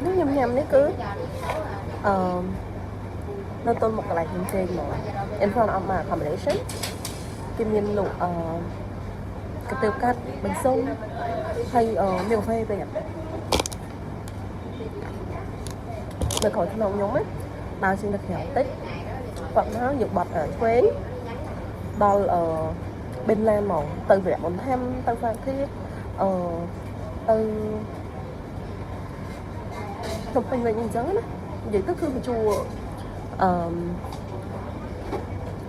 nó nhầm nhầm đấy cứ nó tôi một cái lại trên trên mà in front of my accommodation kim nhiên lụ cái tiêu cắt bánh sông hay miêu phê về được khỏi thằng nhóm ấy tao xin được hiểu tích vật nó được bật ở quế đó ở bên Lan màu từ việc muốn thêm từ phan thiết từ trong bên này nhìn trắng á vậy tứcคือchùa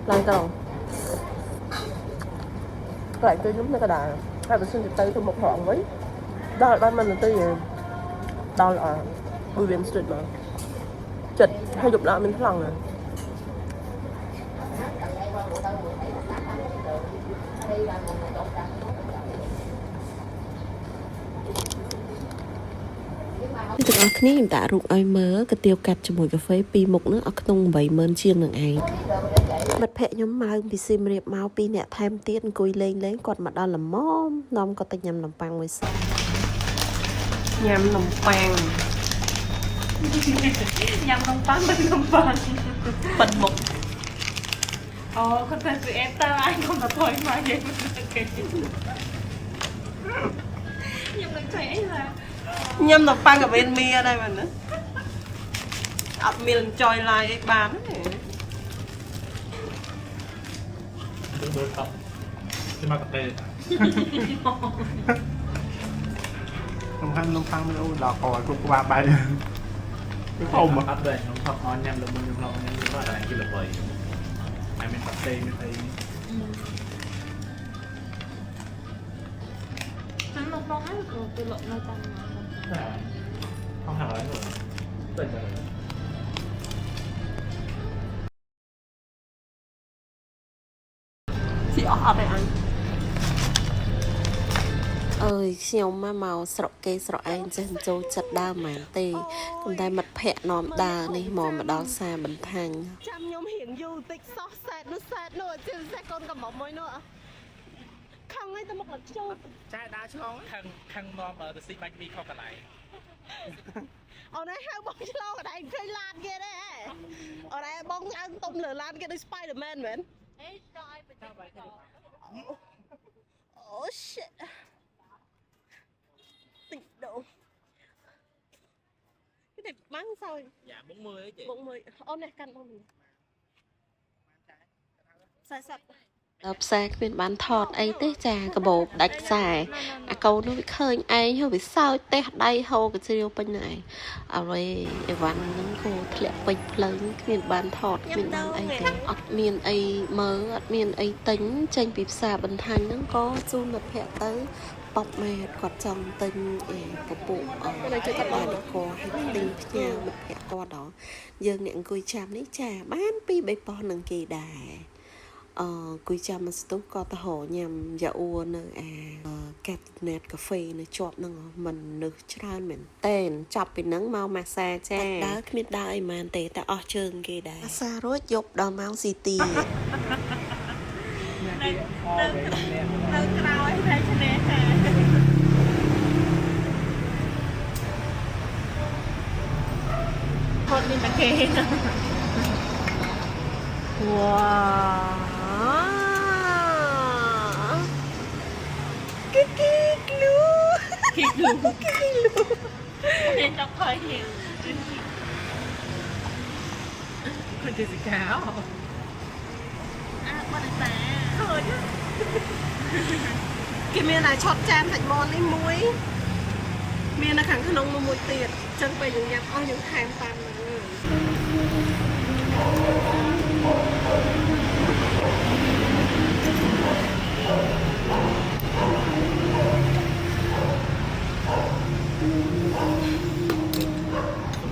lại còn lại tôi giống như cái đà hai bữa sinh từ tôi một khoảng với đó là ban mình là tôi đó là bùi viện street mà chật hay chụp lại mình lần này Từ ở kia em đã rụng ai mớ cái tiêu cắt cho một cà phê pi mục nữa ở trong vậy mơn chiêng nàng ấy mặt phệ nhóm mau bị sim riệp mau pi nè tham tiên cùi lên lấy còn mặt đó là móm nom có tay nhầm làm băng với sao nhầm nồng pan nhằm nông pan bên nông pan bật mục con phải tụi em ta ai còn là thôi mà vậy nhưng mình thấy là nhầm nồng pan ở bên mia đây mà nữa ập miền tròi lại bán đối tập chứ mà cà phê không ăn nông tăng đâu đào còi cũng qua bay không mà ấp đây nó thật ngon nhầm được mình được lòng nhầm được là cái là vậy ai mình cà phê mình thấy hắn nông pan ấy rồi từ lợn nơi tăng không hẳn là rồi tình rồi chị ở đây anh ơi xiêu mà màu sọ kê sọ anh trên châu chặt đa mà tê còn đây mặt phệ nòm đà này mò mà đó xa bẩn thành trăm nhóm hiện du tích xót xẹt nữa chứ xe con cầm bóng môi nữa không ngay tới một lần châu cha đá cho khăn non ở the bánh mì không cả lại ở đây hai bóng lâu ở đây cây lan kia đấy ở đây bóng ăn tôm lửa lan kia đây Spiderman vậy oh shit tỉnh độ cái này mắng sao dạ 40 ấy chị 40 ôm này căn ôm này sai sạch đập xa cái bên bán thọt ấy tế trà cái bộ đạch xài à câu nó bị khơi ai hơi bị sao té đây hô cái siêu bên này à rồi văn nó cô lẹ bịch lớn cái bên bán thọt cái bên bán ấy thế ọt miền ấy mớ ọt miền ấy tính tranh bịp xà bên thành nó có du mặt hẹ tới bọc mẹ quạt trong tinh phục vụ ở các bạn có hay tinh nhà mặt hẹ qua đó giờ nhận cười chạm lấy trà bán pi bê po nâng kỳ đài cùi chăm mà tốt có ta hồ nhằm dạ ua nè kẹt nẹt cà phê nè chọt nè mình được tràn mình tên chọc bị nắng mau massage cha đá biết đại mà tệ ta ở trường kia đá massage rốt dục đòn máu gì tì đâu trao ấy thấy cho nên con đi mà kê wow cái lu nên trong thời hiện con chơi gì cáo con là thôi chứ cái miền này chót chan thành mòn đi muối miền là khẳng nông mà muối tiền chânไปnhững nhạc ao những hàng tàn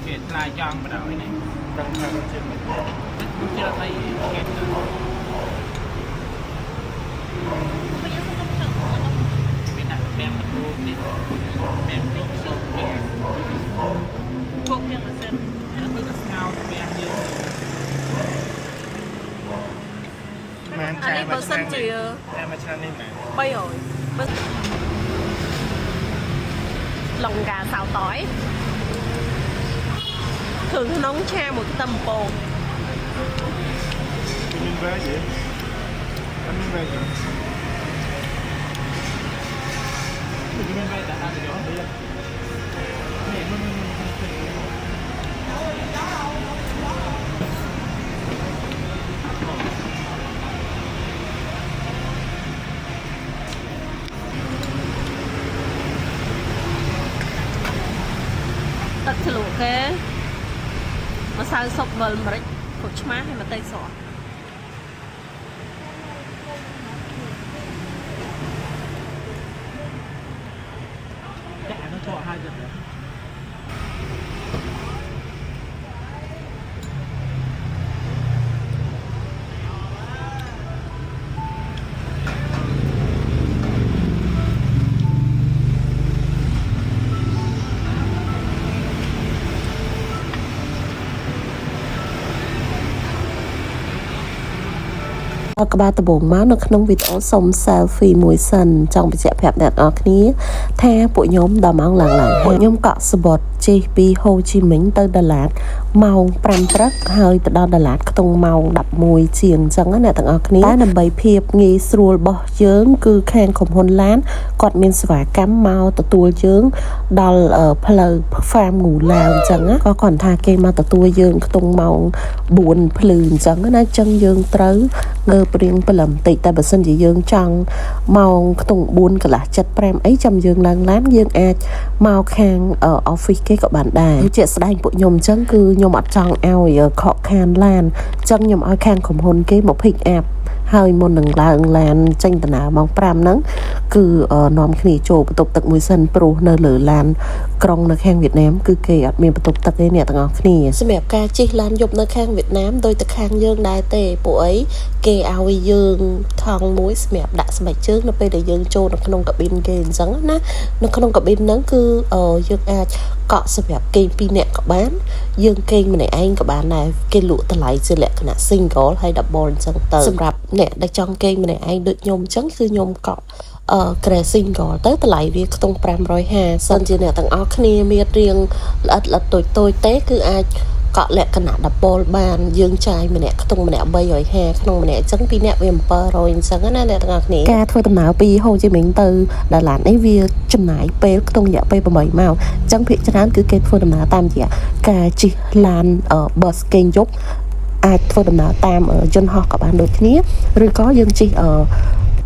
chuyện lai cho mà đợi này trong theo con chuyện mình chưa thấy kẹt nữa bây giờ không có đâu bên này đem một luôn đi đem đi sâu kẹt cuộc việc là xem nó cứ ngao đem như anh đi bờ sân chỉ em mà cho nên này bay rồi lòng gà xào tỏi thường nóng cha một tầm bồ Mình về gì? Mình về gì? Mình về tại sao thì đó bây giờ? Tất cả lũ kế mà sao sọc vần mà đấy một má hay mà tay sọ Chả nó cho 2 giờ nữa.ក្បាលដំបងមកនៅក្នុងវីដេអូសុំ selfie មួយសិនចង់បញ្ជាក់ប្រាប់អ្នកនរគ្នាថាពួកខ្ញុំដល់ម៉ោងឡើងពួកខ្ញុំកក់សបុតជិះពីហូជីមិញទៅដាឡាតម៉ោង 5 ព្រឹកហើយទៅដល់ដាឡាតខ្ទង់ម៉ោង 11 ជាងអញ្ចឹងអ្នកទាំងអស់គ្នាតែដើម្បីភាពងាយស្រួលរបស់យើងគឺខាងក្រុមហ៊ុនឡានគាត់មានសេវាកម្មមកទទួលយើងដល់ផ្លូវ farm ងូឡាវអញ្ចឹងក៏គាត់ថាគេមកទទួលយើងខ្ទង់ម៉ោង 4 ភ្លឺអញ្ចឹងណាអញ្ចឹងយើងត្រូវងើបរៀងព្រលឹមតិចតែបើសិនជាយើងចង់ម៉ោងខ្ទង់ 4 កន្លះ 7 5អីចាំយើងឡើងឡានយើងអាចមកខាង office គេក៏បានដែរជាក់ស្ដែងពួកខ្ញុំអញ្ចឹងគឺខ្ញុំអត់ចង់ឲ្យខកខានឡានអញ្ចឹងខ្ញុំឲ្យខាងក្រុមហ៊ុនគេមក pick up ហើយមុននឹងឡើងឡានចេញដំណើរម៉ោង 5 ហ្នឹងគឺនាំគ្នាចូលបន្ទប់ទឹកមួយសិនព្រោះនៅលើឡានក្រុងនៅខាងវៀតណាមគឺគេអត់មានបន្ទប់ទឹកទេអ្នកទាំងអស់គ្នាសម្រាប់ការជិះឡានយប់នៅខាងវៀតណាមដោយតែខាងយើងដែរទេពួកអីគេឲ្យយើងថង់មួយសម្រាប់ដាក់ស្បែកជើងនៅពេលដែលយើងចូលនៅក្នុងកាប៊ីនគេអញ្ចឹងណានៅក្នុងកាប៊ីនហ្នឹងគឺយើងអាចកក់សម្រាប់គេ2នាក់ក៏បានយើងគេងម្នាក់ឯងក៏បានដែរគេលក់តម្លៃជាលក្ខណៈ single ហើយ double អញ្ចឹងទៅសម្រាប់អ្នកដែលចង់គេងម្នាក់ឯងដូចខ្ញុំអញ្ចឹងគឺខ្ញុំកក់ក្រែ single ទៅតម្លៃវាខ្ទង់ 550 សិនជាអ្នកទាំងអស់គ្នាមានរៀងល្អិតតូចទេគឺអាចកក់លក្ខណៈ double បានយើងចាយម្នាក់ខ្ទង់ម្នាក់ 350 ក្នុងម្នាក់អញ្ចឹង2នាក់វា 700 អញ្ចឹងណាអ្នកទាំងអស់គ្នាការធ្វើដំណើរពីហូជីមិញទៅដាឡាតនេះវាចំណាយពេលខ្ទង់រយៈពេល 8 ម៉ោងអញ្ចឹងភាគច្រើនគឺគេធ្វើដំណើរតាមរយៈការជិះឡាន bus គេងយប់អាចធ្វើដំណើរតាមយន្តហោះក៏បានដូចគ្នាឬក៏យើងជិះ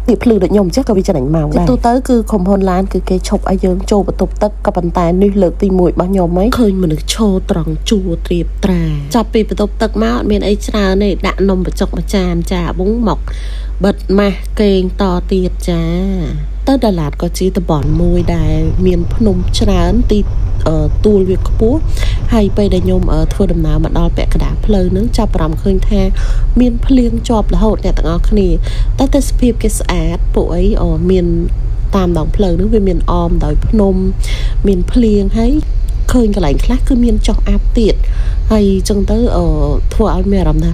ទីភ្លឺដូចខ្ញុំចេះក៏វាចំណេញមកដែរទូទៅគឺក្រុមហ៊ុនឡានគឺគេឈប់ឲ្យយើងចូលបន្ទប់ទឹកក៏ប៉ុន្តែនេះលើកទី1របស់ខ្ញុំហីឃើញមនុស្សឈរត្រង់ជួរត្រៀបត្រាចាប់ពីបន្ទប់ទឹកមកអត់មានអីច្រើនទេដាក់នំបញ្ចុកមួយចានចាប៊ុងមកបិទម៉ាស់គេងតទៀតចាទៅដាឡាតក៏ជាតំបន់មួយដែលមានភ្នំច្រើនទីទួលវាខ្ពស់ហើយពេលដែលខ្ញុំធ្វើដំណើរមកដល់ពាក់កណ្ដាលផ្លូវហ្នឹងចាប់អារម្មណ៍ឃើញថាមានភ្លៀងជាប់រហូតអ្នកទាំងអស់គ្នាតែទេសភាពគេស្អាតពួកអីមានតាមដងផ្លូវហ្នឹងវាមានអមដោយភ្នំមានភ្លៀងហើយឃើញកន្លែងខ្លះគឺមានចុះអាប់ទៀតហើយអញ្ចឹងទៅធ្វើឲ្យមានអារម្មណ៍ថា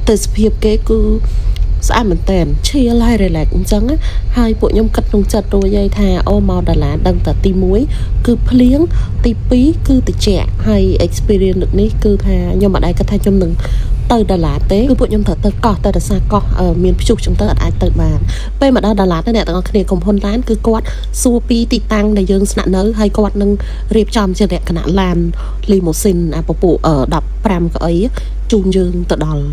ទេសភាពគេគឺស្អាតមែនតើឈៀលហើយ relax អញ្ចឹងហើយពួកខ្ញុំគិតក្នុងចិត្តរួចហើយថាមកដាឡាដឹងតែទី1គឺភ្លៀងទី2គឺត្រជាក់ហើយ experience នេះគឺថាខ្ញុំអត់ដែរគិតថាខ្ញុំនឹងទៅដាឡាទេគឺពួកខ្ញុំត្រូវទៅកោះទៅរសារកោះមានព្យុះចឹងទៅអត់អាចទៅបានពេលមកដល់ដាឡាអ្នកទាំងអស់គ្នាក្រុមហ៊ុនឡានគឺគាត់សួរពីទីតាំងដែលយើងស្នាក់នៅហើយគាត់នឹងរៀបចំជាលក្ខណៈឡានលីម៉ូស៊ីនពពុះ15កៅអីជូនយើងទៅដល់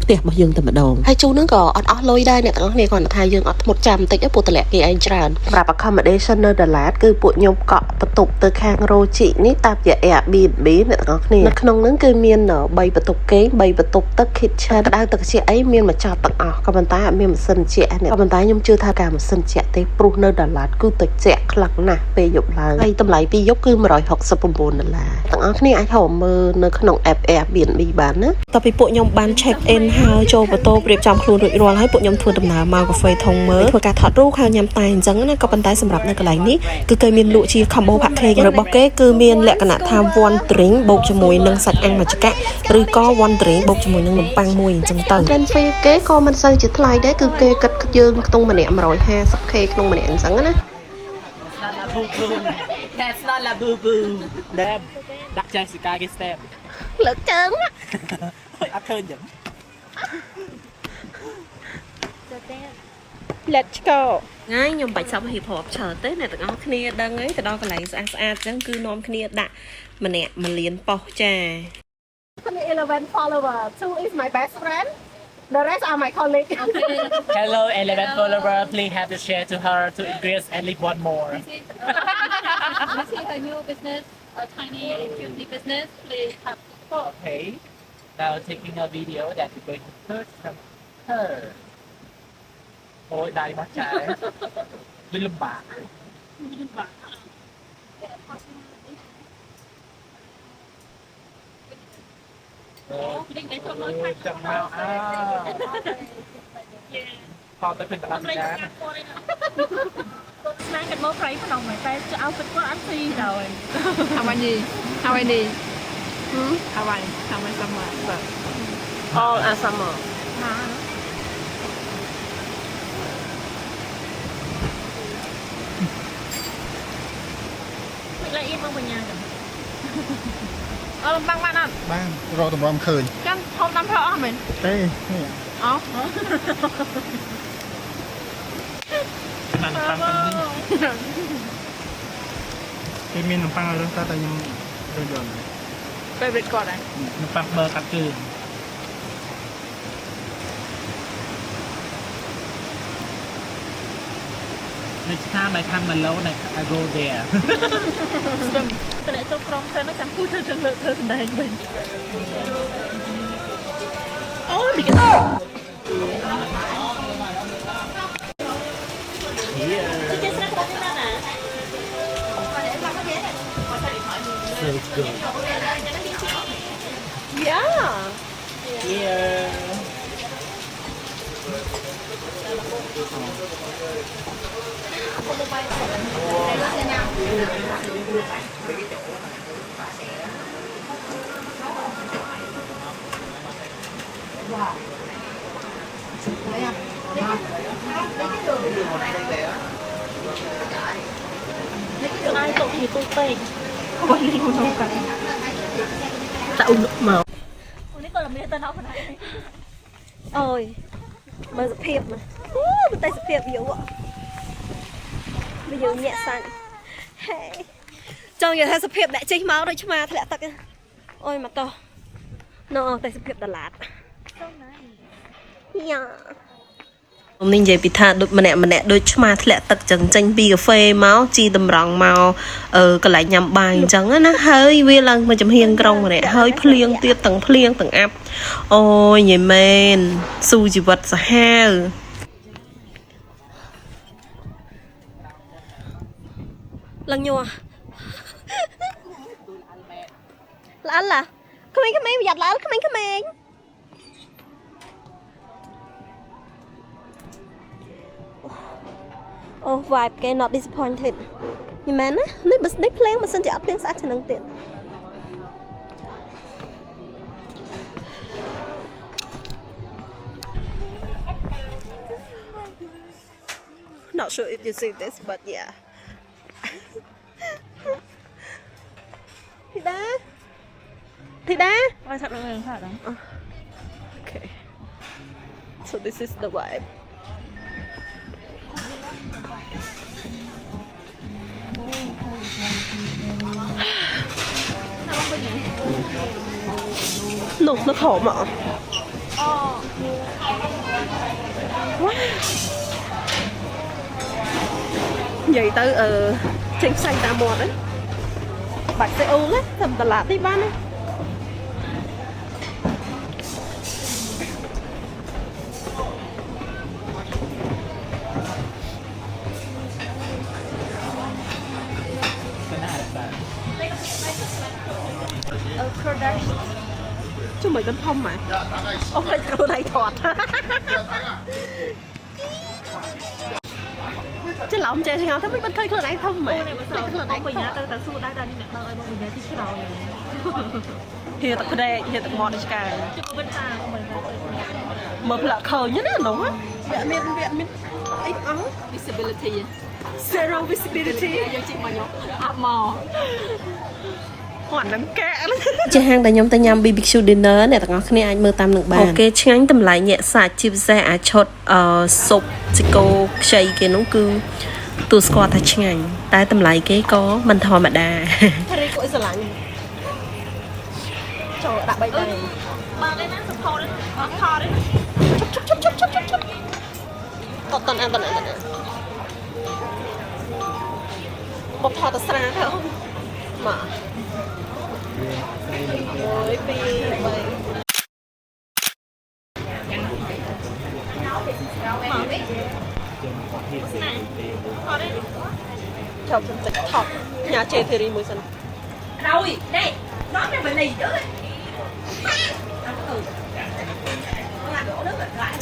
ផ្ទះរបស់យើងតែម្ដងហើយជួនហ្នឹងក៏អត់អស់លុយដែរអ្នកទាំងអស់គ្នាគាត់ថាយើងអត់ធ្មត់ចាំបន្តិចពួកតម្លាក់គេឯងច្រើនសម្រាប់ accommodation នៅដាឡាតគឺពួកខ្ញុំកក់បន្ទប់ទៅខាងរ៉ូជីនេះតាមរយៈ Airbnb អ្នកទាំងអស់គ្នានៅក្នុងហ្នឹងគឺមាន3បន្ទប់គេង3បន្ទប់ទឹក kitchen ក្តៅទឹកជាអីមានមកចោតទាំងអស់ក៏ប៉ុន្តែអត់មានម៉ាស៊ីនជែកក៏ប៉ុន្តែខ្ញុំជឿថាការម៉ាស៊ីនជែកទេព្រោះនៅដាឡាតគឺទៅជែកខ្លាំងណាស់ពេលយប់ឡើងហើយតម្លៃពេលយប់គឺ$169ទាំងអស់គ្នាអាចហៅមើលនៅក្នុង app Airbnb បានណាតទៅពីពួកខ្ញុំបាន check in ហើយចូលបន្ទប់រៀបចំខ្លួនរួចរាល់ហើយពួកខ្ញុំធ្វើដំណើរមកកាហ្វេធំមើលធ្វើការថតរូបហើយញ៉ាំតែអញ្ចឹងណាក៏ប៉ុន្តែសម្រាប់នៅកន្លែងនេះគឺគេមានលក់ជា combo package របស់គេគឺមានលក្ខណៈថា one drink បូកជាមួយនឹងសាច់អាំងមជ្ឈកាឬក៏ one drink បូកជាមួយនឹងនំប៉័ងមួយអញ្ចឹងទៅ plan fee គេក៏មិនសូវជាថ្លៃដែរគឺគេគិតយើងខ្ទង់ម្នាក់ 150k ក្នុងម្នាក់អញ្ចឹងណា boo boo. That's not la boo boo. Đem. Đặt Jessica cái step. លើកជើង អត់ឃើញចឹង Let's go ថ្ងៃខ្ញុំបាច់សពហីបហបច្រើនទេអ្នកទាំងអស់គ្នាដឹងហើយទៅដល់កន្លែងស្អាតអញ្ចឹងគឺនាំគ្នាដាក់ម្នាក់1លានប៉ុសចា 11 followers. 2 is my best friend. The rest are my colleagues. Hello 11 follower please have to share to her to increase at least one more This is a new business, a tiny cutie business. Please have support. okay now taking a video that we're going to purchase from her អូយដៃមកចាយលំបាក Định để cho nó ចាំមកអើខំទៅពេញតាមចា ស្នាកាត់មកប្រៃក្នុងតែឲ្យគិតគាត់អត់ស៊ីដល់ How many? How many? How many? How many summer? All are summer មិនឡាយមកបញ្ញាទៅ Ờ, băng bạn ạ. បានរកតម្រាំឃើញ Chân không đâm theo mình. ទេនេះ Ờ. បានតាមទៅនេះ គេមាននំប៉័ងឲ្យរើសតែខ្ញុំរើសយក Favorite card này. នំប៉័ងបឺកាត់គឺនេះថាមកខាងមកឡូនេះ I go there តែចូលក្រុមទៅចាំគូទៅចង្លើកធ្វើសម្ដែងវិញអូមីកា So good. Yeah Yeah. ai tụng thì tôi tệ quay đi một cái tạo màuនេះក៏មានតែណោះណា ôi mà sự phiệp mà bên tay sự phiệp yếu ạ bây giờ nhẹ xanh trong giờ thay sự phiệp đại chích máu đấy chứ mà thật lạ tắc ôi mà to nó tay sự phiệp Đà Lạt yeah ខ្ញុំនិយាយពីថាដូចម្នាក់ដូចឆ្មាធ្លាក់ទឹកចឹងចេញពីកាហ្វេមកជីតម្រង់មកកន្លែងញ៉ាំបាយអញ្ចឹងណាហើយវាឡើងមកចំហៀងក្រុងម្នាក់ហើយភ្លៀងទៀតទាំងភ្លៀងទាំងអាប់អូយនិយាយមែនស៊ូជីវិតសាហាវឡើងញ័រល្អឡាក្មេងៗប្រយ័ត្នឡើក្មេងៗOh, vibe គេ not disappointed យីមែនណានេះបើស្ដេចភ្លេងបើសិនជាអត់ភ្លេងស្អាតជាងនឹងទៀត Not sure if you see this but yeah ធីតាឲ្យថាដល់រឿងថាដល់ Okay so this is the vibe nó khổ mà vậy tới trên xanh ta một đấy bạch xe ô đấy thầm Đà Lạt đi ban đấy chứ mày con thông mà ông phải cô này thọt chứ là ông chơi sao thế mới bên thấy con này thông mà bây giờ từ từ xưa đã đi mẹ đợi bây giờ thì cái đầu hiện tại đây hiện tại mòn cái chứ có bên ta mình mở là khờ nhất là nó viện miên ấy áo Disability. zero visibility យើងជិះមកខ្ញុំអត់មកគាត់នឹងកែ ជាហាងដែលខ្ញុំទៅញ៉ាំ BBQ dinner អ្នកទាំងអស់គ្នាអាចមើលតាមនឹងបានអូខេឆ្ងាញ់តម្លៃញាក់សាច់ជាពិសេសអាឈុតស៊ុបជីកូខ្ចីគេនោះគឺទូស្គាល់ថាឆ្ងាញ់តែតម្លៃគេក៏មិនធម្មតា រីកអ៊ុយស្រឡាញ់ចូលដាក់3ដៃបើកឯណាសផោតអត់ថតទេតតអានបបថតទៅស្រាទៅមក1 2 3chồng chân tịch thọc nhà chê thì đi mùi sân rồi đây nó là mình đi chứ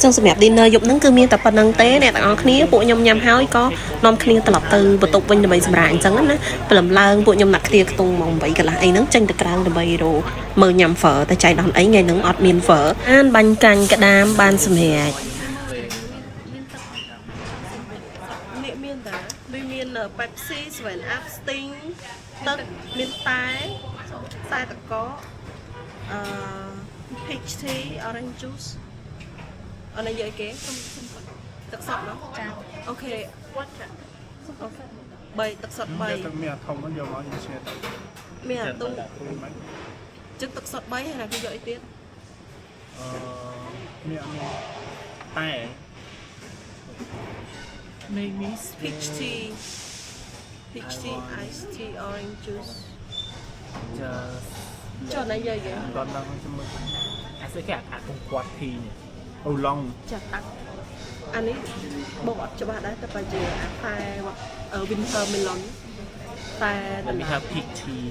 ចឹងសម្រាប់ dinner យប់ហ្នឹងគឺមានតែប៉ុណ្្នឹងទេអ្នកទាំងអស់គ្នាពួកខ្ញុំញ៉ាំហើយក៏នាំគ្នាត្រឡប់ទៅបន្ទប់វិញដើម្បីសម្រាកអញ្ចឹងណាព្រលឹមឡើងពួកខ្ញុំដាក់គ្នាខ្ទង់ម៉ោង8កន្លះអីហ្នឹងចេញទៅក្រៅដើម្បីរកមើលញ៉ាំហ្វឺតែចៃដន្យអីថ្ងៃហ្នឹងអត់មានហ្វឺអានបាញ់កាញ់ក្តាមបានសម្រាប់ នេះមានតាដូចមាន Pepsi 7 Up Sting ទឹកមានតែតកpeach tea orange juice អរនេះយកអីគេទឹកសុទ្ធនោះចាអូខេ3ទឹកសុទ្ធ3 ទឹកមានអាធំហ្នឹងយកមកយើងឈ្នះទៅ មានអាទូជឹកទឹកសុទ្ធ3ហើយណាគេយកអីទៀត មានតែ maybe peach tea iced tea orange juice ចុះណាយកគេ còn đang trongអាស្អីគេអាកុំគាត់ធីនេះ ô long ចាក់ដាក់អានេះបងអត់ច្បាស់ដែរតែបើជាអាតែ winter melon តែ តែមានថា peak tea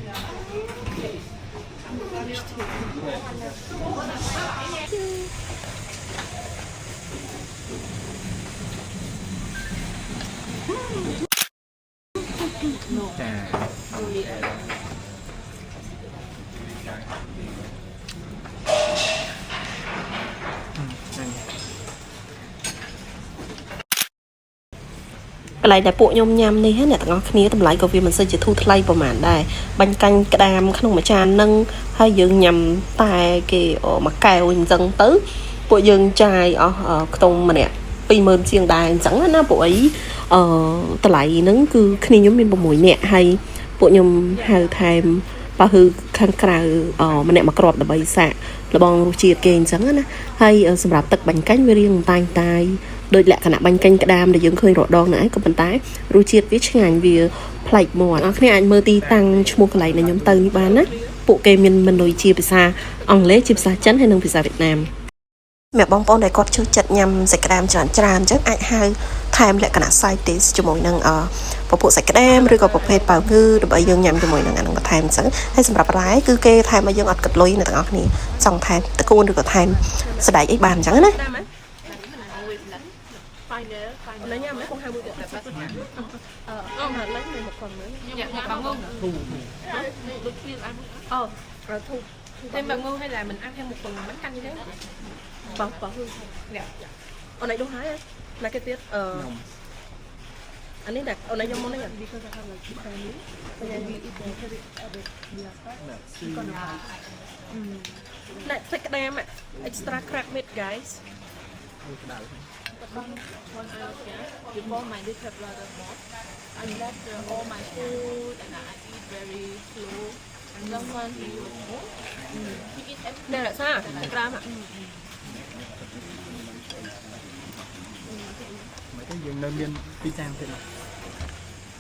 ចា កន្លែងដែលពួកខ្ញុំញ៉ាំនេះអ្នកទាំងអស់គ្នាតម្លៃក៏វាមិនសូវជាធូរថ្លៃប្រហែលដែរបាញ់កាញ់ក្តាមក្នុងមួយចានហ្នឹងហើយយើងញ៉ាំតែគេមួយកែវអញ្ចឹងទៅពួកយើងចាយអស់ខ្ទង់ម្នាក់ 20000 ជាងដែរអញ្ចឹងណាពួកអីតម្លៃហ្នឹងគឺគ្នាខ្ញុំមាន6នាក់ហើយពួកខ្ញុំហៅថែមបើគឺខាងក្រៅម្នាក់មកគ្រាប់ដើម្បីសាកលបងរសជាតិគេអញ្ចឹងណាហើយសម្រាប់ទឹកបាញ់កាញ់វារៀងតែងដោយលក្ខណៈបាញ់កាញ់ក្តាមដែលយើងឃើញរដងហ្នឹងឯងក៏ប៉ុន្តែរសជាតិវាឆ្ងាញ់វាប្លែកមាត់អ្នកគ្នាអាចមើលទីតាំងឈ្មោះកន្លែងដែលខ្ញុំទៅនេះបានណាពួកគេមានមនុយជាភាសាអង់គ្លេសជាភាសាចិនហើយនិងភាសាវៀតណាមសម្រាប់បងប្អូនដែលគាត់ចូលចិត្តញ៉ាំសាច់ក្តាមច្រើនអញ្ចឹងអាចហៅថែមលក្ខណៈ side dish ជាមួយនឹងពពួកសាច់ក្តាមឬក៏ប្រភេទប៉ៅគឺដើម្បីយើងញ៉ាំជាមួយនឹងអានឹងបន្ថែមអញ្ចឹងហើយសម្រាប់បន្លែគឺគេថែមឲ្យយើងអត់គិតលុយអ្នកទាំងអស់គ្នាចង់ថែមតកូនឬក៏ថែមស្បែកអីបានអញ្ចឹងណា nó nha mấy con 20 cái bát mà lấy này một phần nữa dạ một bằng ngô thu thêm bằng ngô hay là mình ăn thêm một phần bánh canh như thế bảo hương dạ ở này đâu hái á là cái tiết anh ấy đặt ở này trong món này đi coi ra là chỉ cần miếng bây giờ đi này take cái đem ạ extra crack meat guys before my little brother born, I left all my food and I eat very slow. And someone he eat everything. đây là sao? Gram ạ. mấy cái gì nên biên phi trang thế nào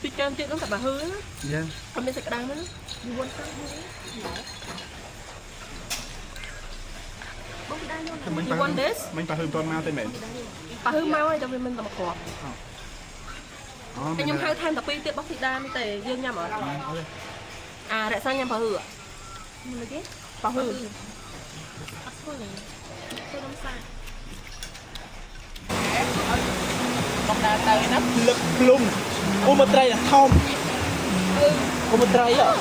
Phi trang tiết nó thật là hư á. yeah Còn bên sạch đam á. You want this? mình phải hơn con mau tên mẹ Bà hư mau hay cho mình là một cọp. Anh nhâm hai than tập tiết bóc thịt đam tề dương nhầm ở. À tại sao nhầm bà hư ạ? Bà hư. con đa tay nó lực lung ôm một tray là không ôm một tray à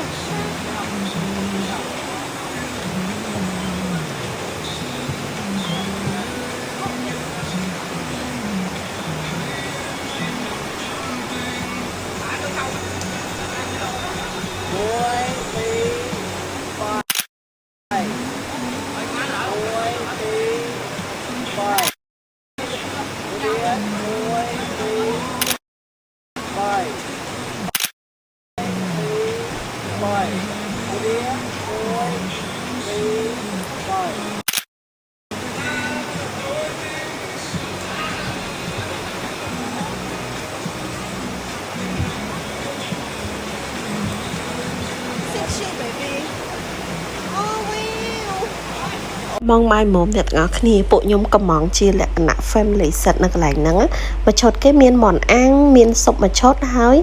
มองไม้หมอมเด็ดงอคณีปุยมกระหม่อมจีแหละหนัก family set นักหลายนังมาชดแค่เมียนหมอนอ้างเมียนศพมาชดหาย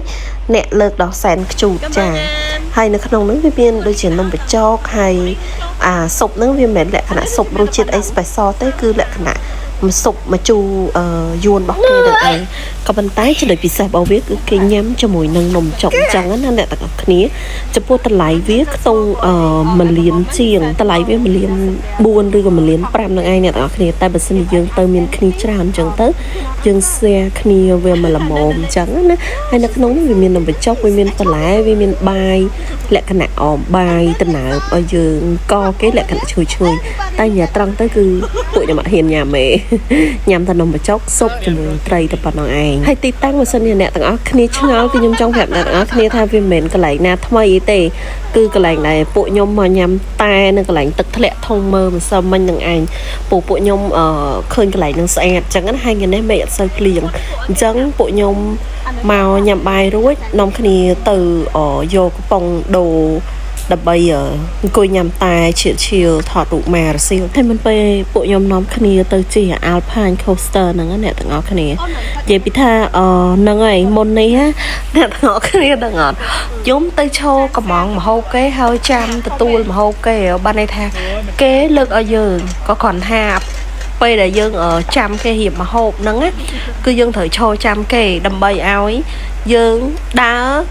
เนะเลิกดอกแสนจูดจ่าให้ในขนมนั้นเวียนโดยเฉียนนมไปจอกให้ศพนั้นเวียนเหม็นแหละขณะศพรูจิตไอสไปซอเต้คือแหละขณะมาศพมาจูยวนบอกเกย์เองกับบรรท้ายจะเลยพิเศษเอาเวียคือเกย์ย้ำจมูกนางนมจงจังนั่นแหละแต่กับนี้จะพูดตะไลเวียตรงมาเลี้ยนเชียงตะไลเวียมาเลี้ยนบวนหรือกับมาเลี้ยนปรามนางไอเนี่ยแต่กับนี้แต่บัดนี้ยังเติมมีคณีจามจังเตอยังเสียคณีเวียมาละมอมจังนะไอ้นักน้องวิมีนมไปจอกวิมีนตะไลวิมีนใบและขณะออมใบตะหนาเอายังก็เกย์และขณะช่วยแต่อย่าตรังเตอคือปุยจะมาเห็นยาเมยำถนมไปจอกซบจมูกไตรตะปนองเองให้ติดตั้งไว้สันเนี่ยต่างคณีช่างวิญญาณจงแบบต่างคณีทาวิเหม็นกระไหลนาทำไมเตะคือกระไหลไหนปุยมมายำตายนั่นกระไหลตึกทะเลทองเมอร์มันซ้ำมันอย่างไงปุยมเคยกระไหลนั่งแสดจังงั้นให้เงินได้เมียใส่เกลียงจังปุยมเมายำใบรู้น้องคณีtừโยกปองโดดับใบกุยยำตายเฉียดเชียวถอดลูกแม่เสียวให้มันไปปุยมน้องคณีเตอร์จีอัลพานโคสเตอร์นั่งเนี่ยต่างคณีเย็บพิธานั่งไงมนนี้ฮะเนี่ยต่างคณีต่างย้มเตยโชกับมองมาโฮเก้เฮาจำตะตูมาโฮเก้บ้านในแท้เก้เลิกเอาเยิงก็ก่อนหาไปได้ยังจำcái hiệp mà hộp nắng á cứ dân thời cho jam cái đầm bay áo ấy dân đá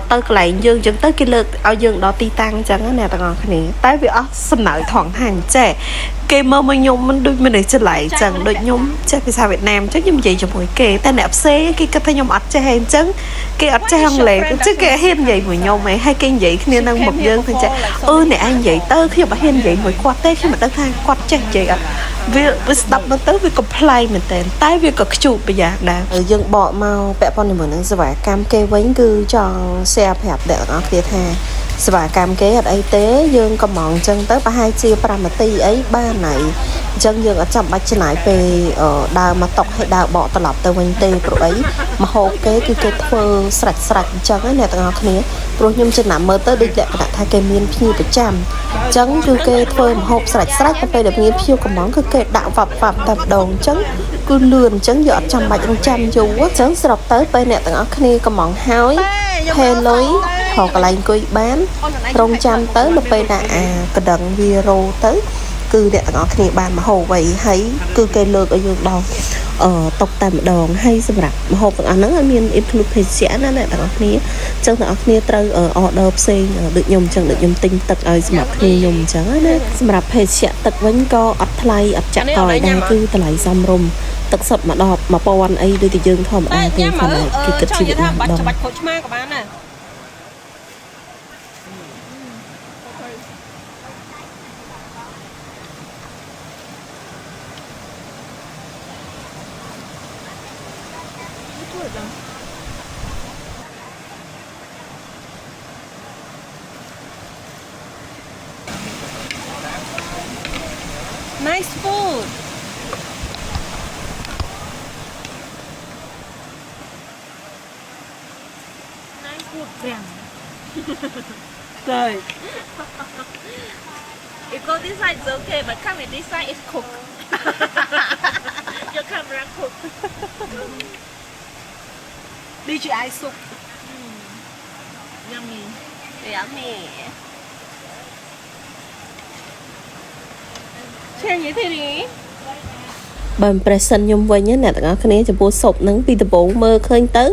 tới lại dân chẳng tới cái lực ao dân đó ti tăng chẳng á nè tao ngồi cái này tại vì xin nợ thoảng hàng trẻ cái mơ mình nhung mình đôi mình để trở lại chẳng đôi nhung chắc vì sao Việt Nam chắc như vậy cho mỗi kề ta nạp xe cái cái nhung ắt cho hàng trứng cái ắt cho hàng lệ chứ cái hen vậy mỗi nhung mày hay cái vậy nên đang một dân thì chạy nè anh vậy tớ khi mà hen vậy mỗi quạt tết khi mà tớ than quạt chắc vậy ạ vì stop nó tới vì complain mình tên tại vì có chụp bây giờ nè dân bỏ màu bẹ con này mình đang giải cam kê vánh cư cho xe hẹp để nó kia thà và cam kế ở đây tế dương có mòn chân tới ba hai chia pramati ấy ba này chân dương ở trong bạch chân lại về ở đào mà tộc hay đào bỏ tao lọc từ bên tây rồi ấy mà hồ kế cái thơ sạch sạch chân cái này tao ngọc này rồi nhưng chân nằm mơ tới đi lại cả thay cây miên phi bị chạm chân cứ cái thơ mà hộp sạch sạch cái được miên phi có món cái đạo vập tập đồn chân cứ lườn chân giờ trong bạch trăm dù chân sọc tới bên này tao ngọc này có món hói hay lối hoặc là coi bán rong chăm tới lúc bây đã cái đằng video tới cứ để ngõ kia bàn mà hồ vậy thấy cứ cây lược ở dương đầu tộc tạm đòn hay xem rạp mà hộp ở nắng ở miền influencer sẽ nó lại ngõ kia chân ngõ kia trâu ở order xe được nhung chân được nhung tinh tật ở xem kia nhung trắng đấy xem rạp hay sẽ tật vẫn co ắt thay ắt chặt còi đang cứ từ lại xăm rum tật sập mà đọp mà po anh ấy đưa thì dương thòm ăn tiền phần này cái kịch chi Việt Nam đồng Nice food. Nice food them. Rồi. If go this side it's okay, but come in this side it's cooked. Your camera cooked. Đi chị ai sụp. Yummy. Yummy. Share như thế đi. បើប្រសិនខ្ញុំវិញអ្នកទាំងអស់គ្នាចំពោះសុបហ្នឹងពីដំបូងមើលឃើញទៅ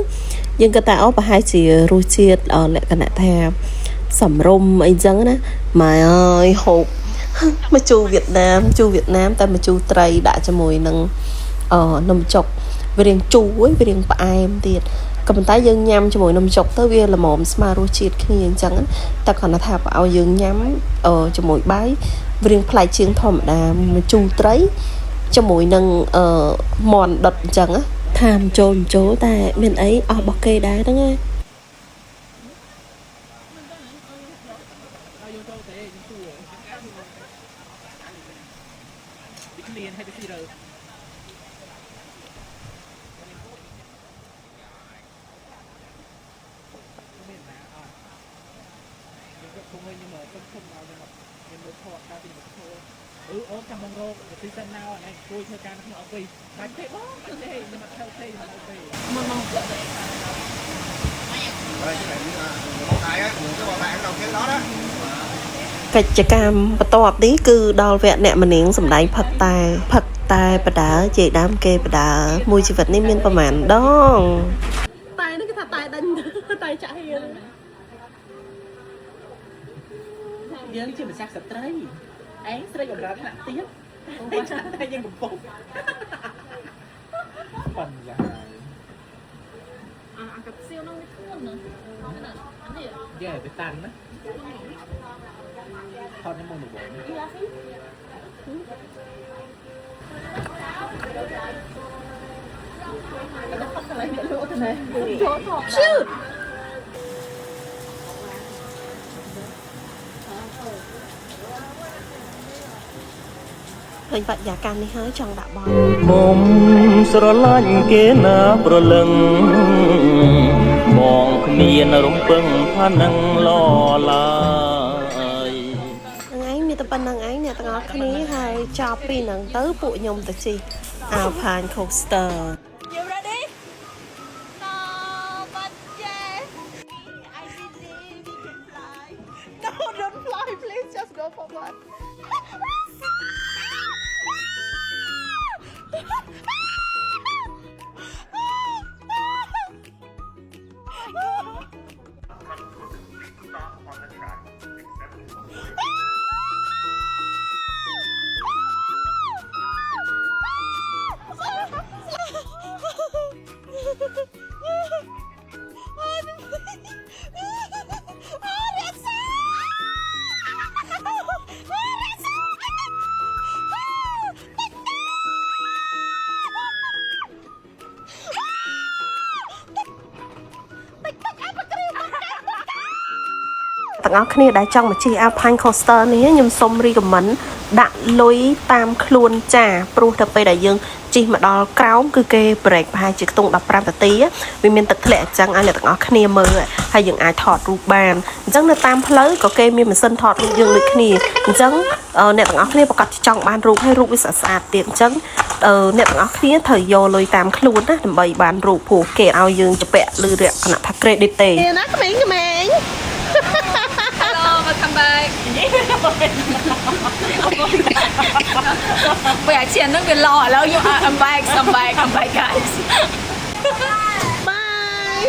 យើងក៏ថាអូប្រហែលជារសជាតិលក្ខណៈថាសម្រុំអីចឹងណាម៉ែអើយហូបមកជូរវៀតណាមតែមកជូរត្រីដាក់ជាមួយនឹងនំចុកវារៀងជូរវារៀងផ្អែមទៀត ក៏ប៉ុន្តែយើងញ៉ាំជាមួយនំចុកទៅវាល្មមស្មើរសជាតិគ្នាអញ្ចឹងតែគ្រាន់តែថាបើឲ្យយើងញ៉ាំជាមួយបាយវារៀងប្លែកជាងធម្មតាមួយជូរត្រីជាមួយនឹងមាន់ដុតអញ្ចឹងថាមចូលតែមានអីអស់របស់គេដែរហ្នឹងណា Clean hay cái gì rồi ốm trong bông rô thì season nào này tôi theo can nó ok phải thế đó thế nhưng mà theo thế mà ok mong Đây cái này một ngày á cái bọn bạn đầu tiên đó đó កិច្ចកម្មបន្ទាប់នេះគឺដល់វគ្គអ្នកម្នាងសម្ដែងផឹកតែបដាជាដើមគេបដាមួយជីវិតនេះមានប្រហែលដង តែនេះគេថាតែដេញតែចាក់ហៀន យើងជាម្ចាស់ស្ត្រីឯងស្រីអរ៉ាថ្នាក់ទៀតតែយើងកំពុងប៉ុណ្ណាអាកាសៀវនោះវាធ្ងន់ណានេះ យ៉ាទៅតាន់ណាថតនៅមុនបង Shoot. Hình vậy giả can đi hơi trong đạo bò មុំស្រឡាញ់គេណាប្រលឹងបងគ្មានរំពឹងថានឹងលឡើយ anhមានតែប៉ុណ្្នឹងឯងអ្នកទាំងអស់គ្នាហើយចប់ពីហ្នឹងទៅពួកខ្ញុំទៅជិះ Alpine Coaster You ready? No, but yes. I believe we can fly. No, don't fly, please. Just go forward.ទាំងអស់គ្នាដែលចង់មកជិះ Alpine Coaster នេះខ្ញុំសូម recommend ដាក់លុយតាមខ្លួនចាព្រោះទៅពេលដែលយើងជិះមកដល់ក្រោមគឺគេ break ប្រហែលជាខ្ទង់15នាទីវាមានទឹកធ្លាក់អញ្ចឹងឲ្យអ្នកទាំងអស់គ្នាមើលហើយយើងអាចថតរូបបានអញ្ចឹងនៅតាមផ្លូវក៏គេមានម៉ាស៊ីនថតរូបយើងដូចគ្នាអញ្ចឹងអ្នកទាំងអស់គ្នាប្រកាសចង់បានរូបហើយរូបវាស្អាតទៀតអញ្ចឹងអ្នកទាំងអស់គ្នាត្រូវយកលុយតាមខ្លួនណាដើម្បីបានរូបព្រោះគេឲ្យយើងជពាក់ឬរកគណៈថា credit ទេ ណាក្មេងៗ Hello, welcome back. Bây giờ tiền nó bị lo ở đâu nhưng mà I'm back guys. Bye.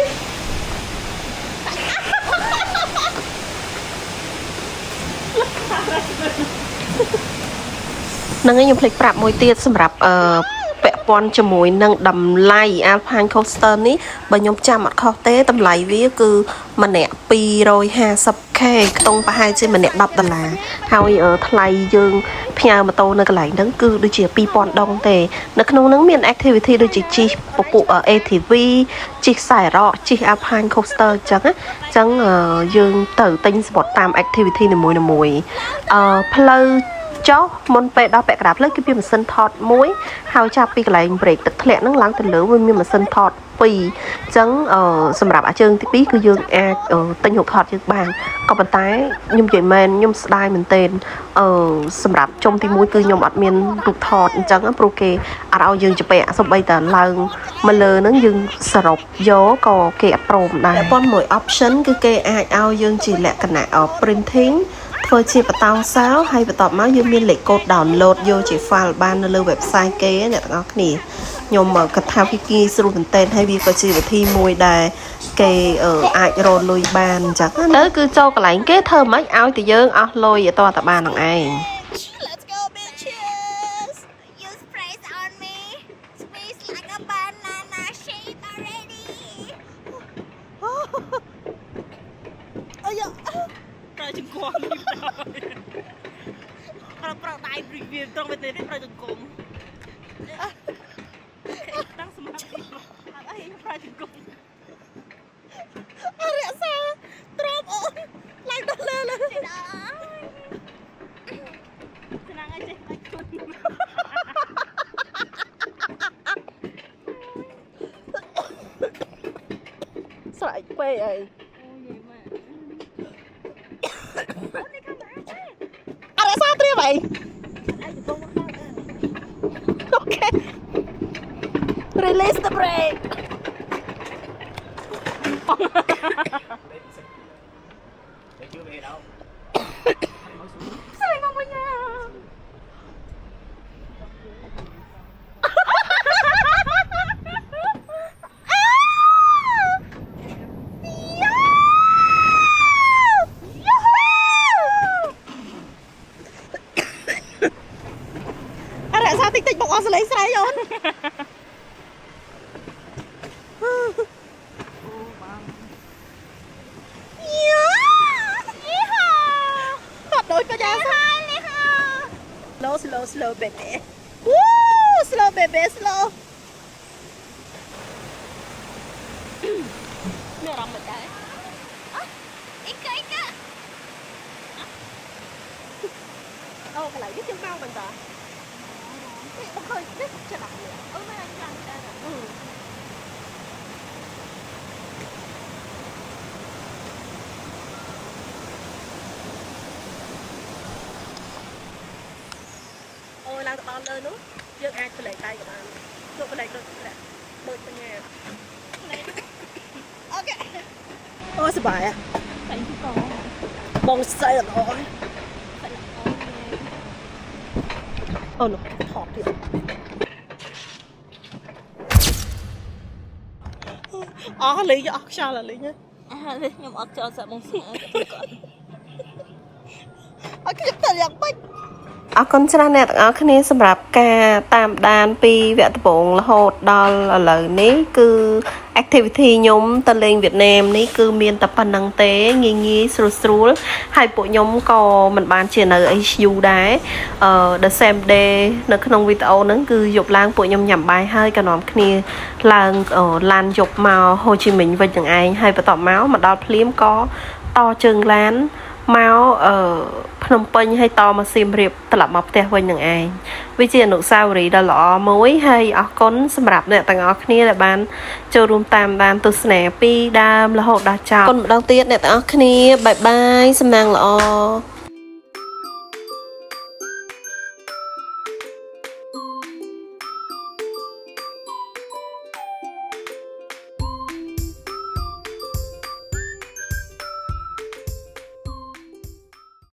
នឹងខ្ញុំភ្លេចប្រាប់មួយទៀតសម្រាប់ពាក់ព័ន្ធជាមួយនឹងតម្លៃ Alpine Coaster នេះបើខ្ញុំចាំអត់ខុសទេតម្លៃវាគឺម្នាក់ 250k ខ្ទង់ប្រហែលជាម្នាក់$10ហើយថ្លៃយើងផ្ញើម៉ូតូនៅកន្លែងហ្នឹងគឺដូចជា 2000 ដងទេនៅក្នុងហ្នឹងមាន activity ដូចជាជិះពពួក ATV ជិះខ្សែរ៉កជិះ Alpine Coaster អញ្ចឹងយើងទៅទិញសពតតាម activity នីមួយៗផ្លូវចុះមុនពេលដល់ពាក់កណ្ដាលផ្លូវគឺមានម៉ាស៊ីនថតមួយហើយចាប់ពីកន្លែង break ទឹកធ្លាក់ហ្នឹងឡើងទៅលើវាមានម៉ាស៊ីនថត2អញ្ចឹងសម្រាប់អាជើងទី2គឺយើងអាចទិញរូបថតយើងបានក៏ប៉ុន្តែខ្ញុំនិយាយមែនខ្ញុំស្ដាយមែនទែនសម្រាប់ជុំទី1គឺខ្ញុំអត់មានរូបថតអញ្ចឹងព្រោះគេអត់ឲ្យយើងជពាក់សូម្បីតែឡើងមកលើហ្នឹងយើងសរុបយកក៏គេអត់ព្រមដែរប៉ុន្តែមួយ option គឺគេអាចឲ្យយើងជាលក្ខណៈ printing ធ្វើជាបតោសោហើយបន្ទាប់មកយើងមានលេខកូដ download យកជា file បាននៅលើ website គេអ្នកទាំងអស់គ្នាខ្ញុំគិតថាវាងាយស្រួលមែនទែនហើយវាក៏ជាវិធីមួយដែលគេអាចរកលុយបានអញ្ចឹងទៅគឺចូលកន្លែងគេធ្វើមិនឲ្យតែយើងអស់លុយឲ្យតតែបាននឹងឯង Let's go bitches. Use praise on me. Squeeze like a banana shake already. ប្រើជង្គង់ប្រើដៃ review ត្រង់ទៅប្រើជង្គង់តាំងសម្រាប់អីប្រើជង្គង់អរិយសាទ្រាំអូនឡើងដល់លើលើឆ្នាំងឲ្យចេះបាច់ជន់ស្រែកពេកអីអរិយសាត្រៀមអីអូខេ release the brake ស្រីមកវិញអរិយសាតិចតិចមកអស់សលេងស្រែកអូនslow baby woo slow baby slow មានអារម្មណ៍មិនដែរអីកៃកាអូកន្លែងនេះជាងមកមិនតានេះបើឃើញនេះចិត្តដាក់នេះអូមែនអញ្ចឹងដែរឡើងទៅដល់លើនោះយើងអាចផ្លែកដៃក៏បានយកផ្លែកដូចបញ្ញាអូខេអូសប្បាយอ่ะតែទីកបងសៃល្អអូនោះថតទៀតអស់លេងអស់ខ្យល់លេងខ្ញុំអត់ចោលសាក់បងស្អាតគាត់អត់ខ្ញុំទៅយ៉ាងបាច់អរគុណច្រើនអ្នកទាំងអស់គ្នាសម្រាប់ការតាមដានពីវគ្គដំបូងរហូតដល់ឥឡូវនេះគឺ activity ខ្ញុំទៅលេងវៀតណាមនេះគឺមានតែប៉ុណ្្នឹងទេងាយងាយស្រួលស្រួលហើយពួកខ្ញុំក៏មិនបានជានៅអីយូរដែរ the same day នៅក្នុងវីដេអូហ្នឹងគឺយប់ឡើងពួកខ្ញុំញ៉ាំបាយហើយក៏នាំគ្នាឡើងឡានយប់មកហូជីមិញវិញនឹងឯងហើយបន្ទាប់មកដល់ភ្លាមក៏តជើងឡានមកភ្នំពេញហើយតមកសៀមរាបត្រឡប់មកផ្ទះវិញនឹងឯងវាជាអនុស្សាវរីយ៍ដ៏ល្អមួយហើយអរគុណសម្រាប់អ្នកទាំងអស់គ្នាដែលបានចូលរួមតាមដានទស្សនាពីដើមរហូតដល់ចប់អរគុណម្ដងទៀតអ្នកទាំងអស់គ្នាបាយបាយសំណាងល្អ